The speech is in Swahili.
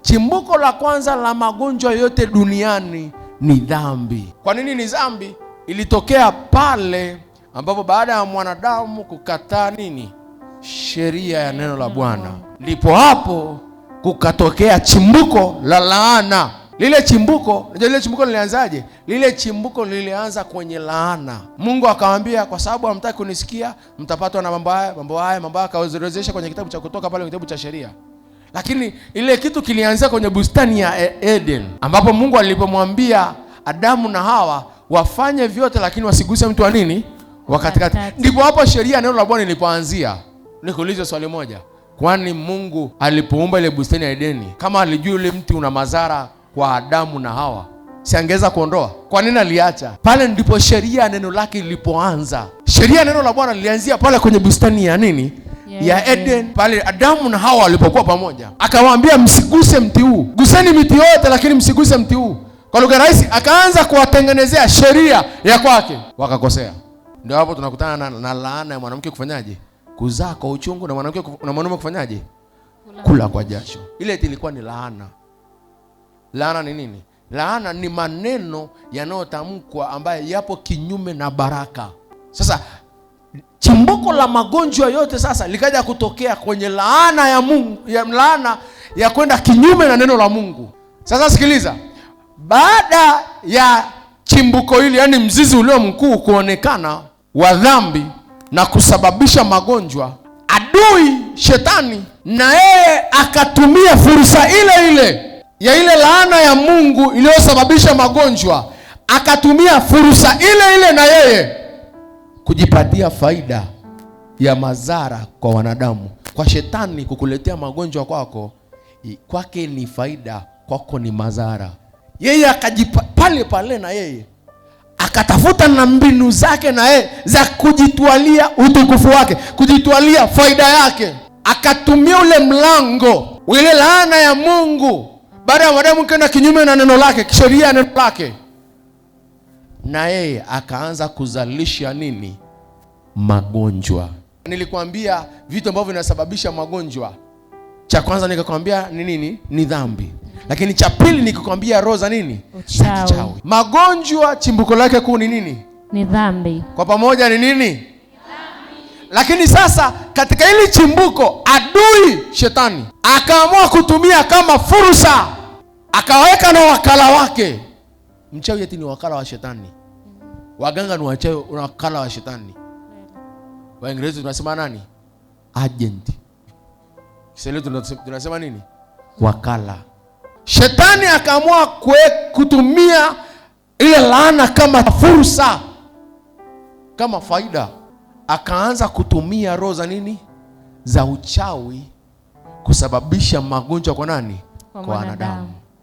Chimbuko la kwanza la magonjwa yote duniani ni dhambi. Kwa nini ni dhambi? Ilitokea pale ambapo baada ya mwanadamu kukataa nini? Sheria ya neno la Bwana. Ndipo hapo kukatokea chimbuko la laana. Lile chimbuko lilianzaje? Lile chimbuko lilianza kwenye laana. Mungu akamwambia, kwa sababu hamtaki kunisikia, mtapatwa na mambo haya. Akaorodhesha kwenye kitabu cha Kutoka, pale kitabu cha sheria. Lakini ile kitu kilianzia kwenye bustani ya Eden, ambapo Mungu alipomwambia Adamu na Hawa wafanye vyote lakini wasiguse mtu wa nini? Wa katikati. Ndipo hapo sheria ya neno la Bwana ilipoanzia. Nikuulize swali moja. Kwani Mungu alipoumba ile bustani ya Edeni, kama alijua ile mti una madhara kwa Adamu na Hawa, si angeweza kuondoa? Kwa nini aliacha? Pale ndipo sheria ya neno lake ilipoanza. Sheria ya neno la Bwana lilianzia pale kwenye bustani ya nini? Ya Eden, pale Adamu na Hawa walipokuwa pamoja. Akawaambia msiguse mti huu. Guseni miti yote lakini msiguse mti huu. Kwa lugha rahisi, akaanza kuwatengenezea sheria ya kwake. Wakakosea. Ndio hapo tunakutana na laana ya mwanamke kufanyaje? Kuzaa kwa uchungu, na mwanaume kufanyaje? Kula kwa jasho. Ile ilikuwa ni laana. Laana ni nini? Laana ni maneno yanayotamkwa ambayo yapo kinyume na baraka. Sasa chimbuko la magonjwa yote sasa likaja kutokea kwenye laana ya Mungu, laana ya kwenda kinyume na neno la Mungu. Sasa sikiliza, baada ya chimbuko hili, yani mzizi ulio mkuu kuonekana wa dhambi na kusababisha magonjwa, adui shetani na yeye akatumia fursa ile ile ya ile laana ya Mungu iliyosababisha magonjwa, akatumia fursa ile ile na yeye kujipatia faida ya madhara kwa wanadamu. Kwa shetani kukuletea magonjwa kwake ni faida, kwako ni madhara. Yeye akajipa pale na yeye akatafuta na mbinu zake na yeye za kujitwalia utukufu wake, kujitwalia faida yake. Akatumia ule mlango, ile laana ya Mungu, baada ya wanadamu kwenda kinyume na neno lake, sheria ya neno lake, na yeye akaanza kuzalisha nini? Magonjwa. Nilikwambia vitu ambavyo vinasababisha magonjwa. Cha kwanza nikakwambia ni nini? Ni dhambi. Lakini cha pili nikakwambia roho za nini? Uchawi. Magonjwa chimbuko lake kuu ni nini? Ni dhambi. Kwa pamoja ni nini? Dhambi. Lakini sasa katika hili chimbuko, adui shetani akaamua kutumia kama fursa, akaweka na wakala wake. Mchawi eti ni wakala wa shetani. Waganga ni wachawi, wakala wa shetani. Waingereza tunasema nani? Agent. Kiswahili tunasema nini? Wakala. Shetani akaamua kutumia ile laana kama fursa, kama faida. Akaanza kutumia roho za nini? Za uchawi kusababisha magonjwa kwa nani? Kwa wanadamu.